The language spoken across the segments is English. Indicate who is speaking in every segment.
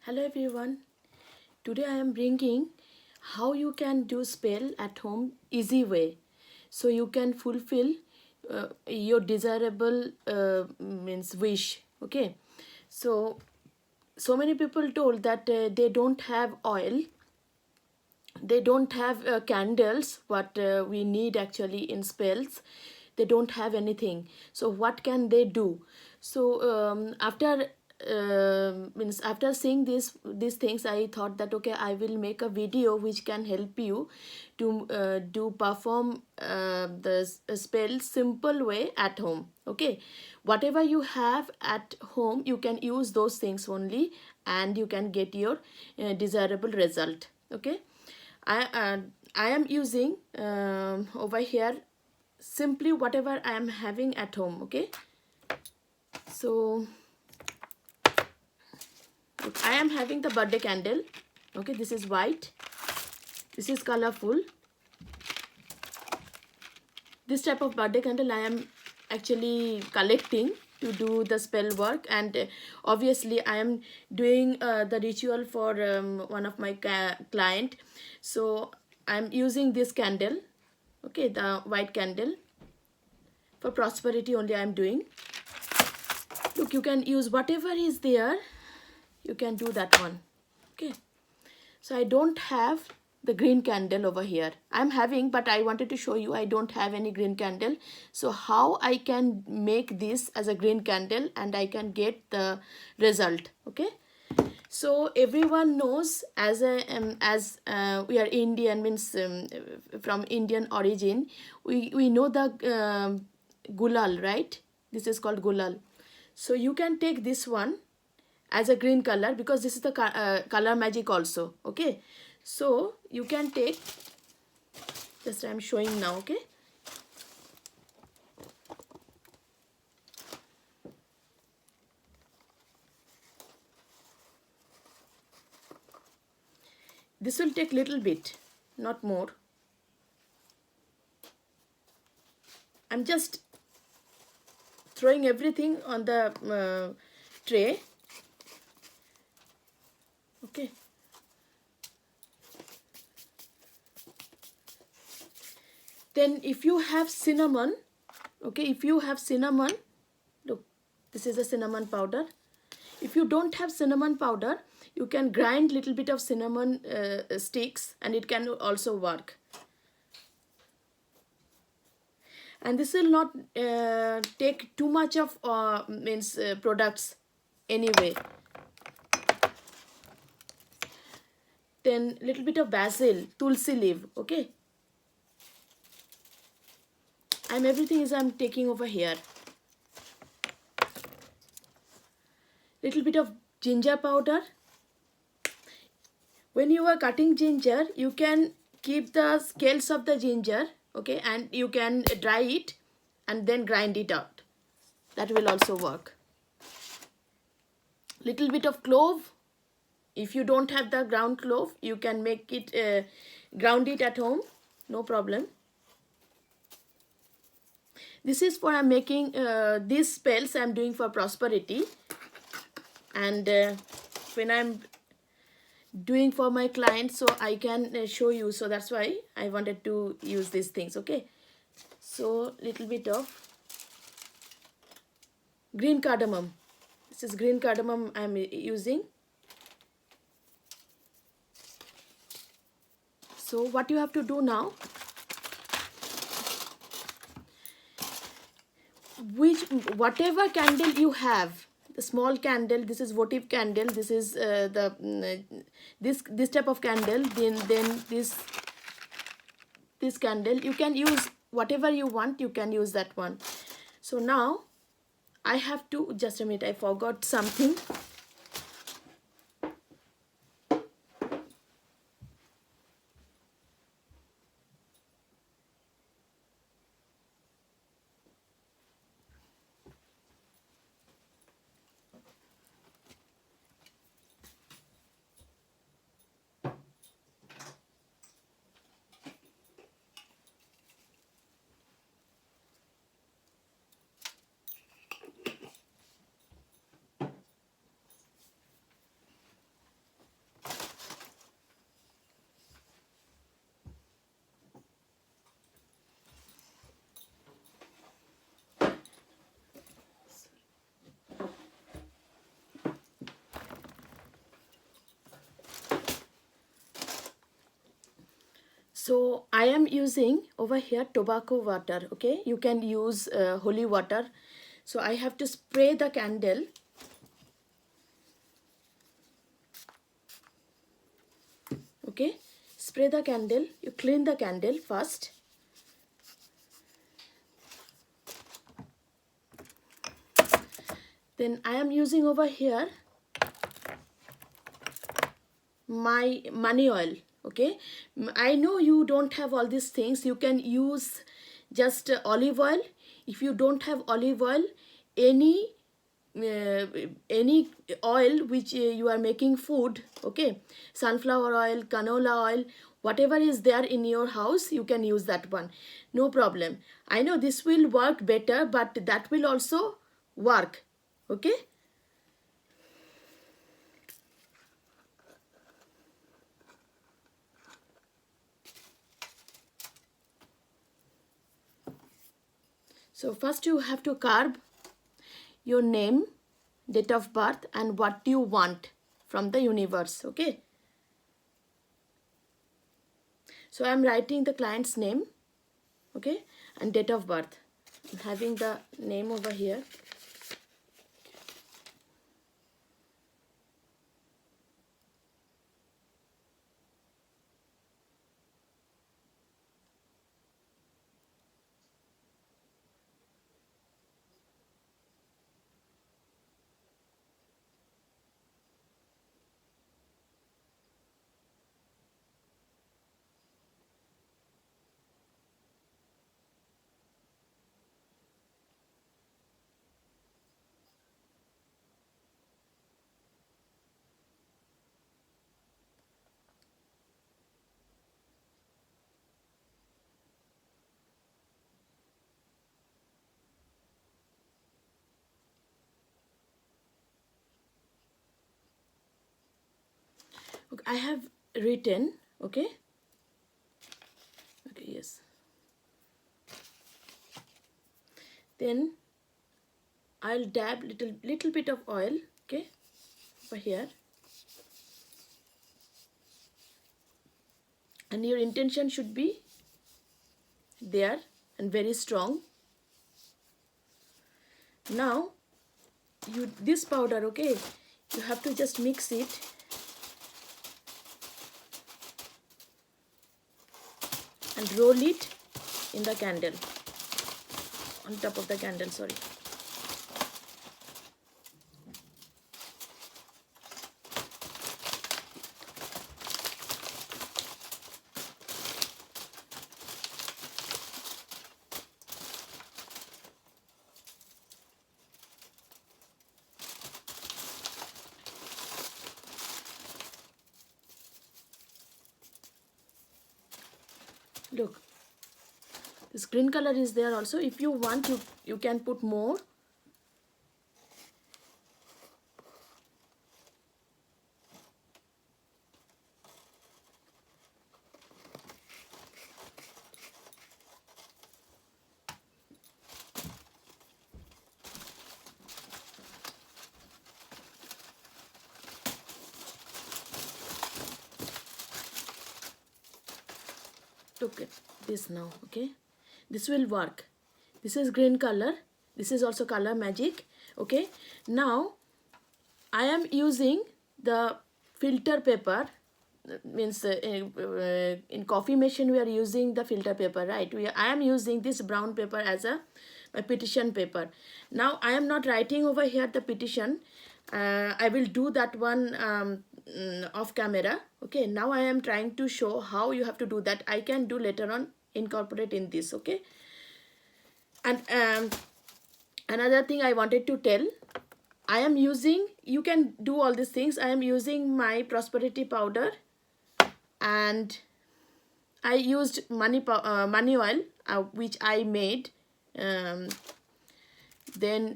Speaker 1: Hello everyone. Today I am bringing how you can do spell at home easy way, so you can fulfill your desirable means wish. Okay, so many people told that they don't have oil, they don't have candles what we need actually in spells, they don't have anything, so what can they do? So after seeing these things, I thought that okay, I will make a video which can help you to do perform the spell simple way at home. Okay, whatever you have at home, you can use those things only, and you can get your desirable result. Okay, I am using over here simply whatever I am having at home. Okay, so I am having the birthday candle. Okay, this is white, this is colorful. This type of birthday candle I am actually collecting to do the spell work, and obviously I am doing the ritual for one of my client, so I am using this candle. Okay, the white candle, for prosperity only I am doing. Look, you can use whatever is there, you can do that one. Okay, so I don't have the green candle over here. I'm having, but I wanted to show you I don't have any green candle. So how I can make this as a green candle and I can get the result. Okay, so everyone knows, as we are Indian, means from Indian origin, we know the gulal, right? This is called gulal. So you can take this one as a green color, because this is the color magic also. Okay, so you can take, just I'm showing now. Okay, this will take little bit, not more. I'm just throwing everything on the tray. Okay, then if you have cinnamon, okay, if you have cinnamon, look, this is a cinnamon powder. If you don't have cinnamon powder, you can grind little bit of cinnamon sticks, and it can also work. And this will not take too much of products anyway. Then little bit of basil, tulsi leaf. Okay, I'm taking over here. Little bit of ginger powder. When you are cutting ginger, you can keep the scales of the ginger, okay, and you can dry it and then grind it out. That will also work. Little bit of clove. If you don't have the ground clove, you can make it ground it at home, no problem. This is for I'm making these spells I'm doing for prosperity, and when I'm doing for my clients, so I can show you, so that's why I wanted to use these things. Okay, so little bit of green cardamom. This is green cardamom I'm using. So what you have to do now, whatever candle you have, the small candle, this is votive candle, this is this type of candle, then this candle, you can use whatever you want, you can use that one. So now I have to, just a minute, I forgot something. So I am using over here tobacco water. Okay, you can use holy water. So I have to spray the candle. Okay, spray the candle. You clean the candle first. Then I am using over here my money oil. Okay, I know you don't have all these things. You can use just olive oil. If you don't have olive oil, any oil which you are making food, okay, sunflower oil, canola oil, whatever is there in your house, you can use that one, no problem. I know this will work better, but that will also work. Okay, so first you have to carve your name, date of birth, and what you want from the universe. Okay, so I'm writing the client's name, okay, and date of birth. I'm having the name over here. Okay, I have written. Okay, okay, yes. Then I'll dab little bit of oil, okay, over here. And your intention should be there and very strong. Now this powder, okay, you have to just mix it and roll it in the candle, on top of the candle, sorry. Look, this green color is there also. If you want, you can put more. Look at this now. Okay, this will work. This is green color. This is also color magic. Okay, now I am using the filter paper. Means in coffee machine we are using the filter paper, right? I am using this brown paper as a petition paper. Now I am not writing over here the petition. I will do that one off camera. Okay, now I am trying to show how you have to do that. I can do later on, incorporate in this. Okay, and another thing I wanted to tell, I am using, you can do all these things. I am using my prosperity powder, and I used money oil, which I made. Then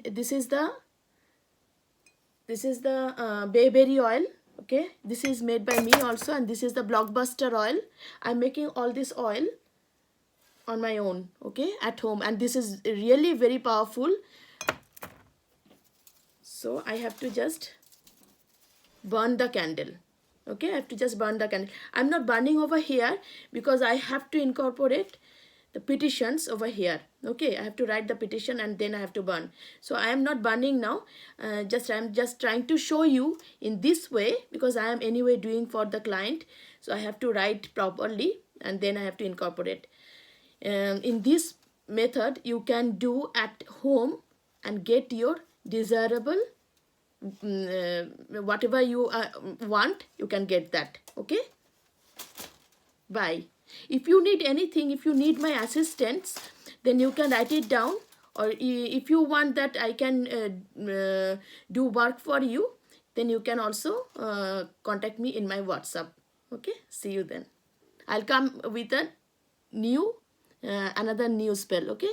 Speaker 1: this is the bayberry oil. Okay, this is made by me also, and this is the blockbuster oil. I'm making all this oil on my own, okay, at home, and this is really very powerful. So I have to just burn the candle. Okay, I have to just burn the candle. I'm not burning over here because I have to incorporate the petitions over here. Okay, I have to write the petition and then I have to burn. So I am not burning now. I'm just trying to show you in this way, because I am anyway doing for the client. So I have to write properly and then I have to incorporate. In this method you can do at home and get your desirable whatever you want, you can get that. Okay, bye. If you need anything, if you need my assistance, then you can write it down, or if you want that I can do work for you, then you can also contact me in my WhatsApp. Okay, see you then. I'll come with a new another new spell. Okay.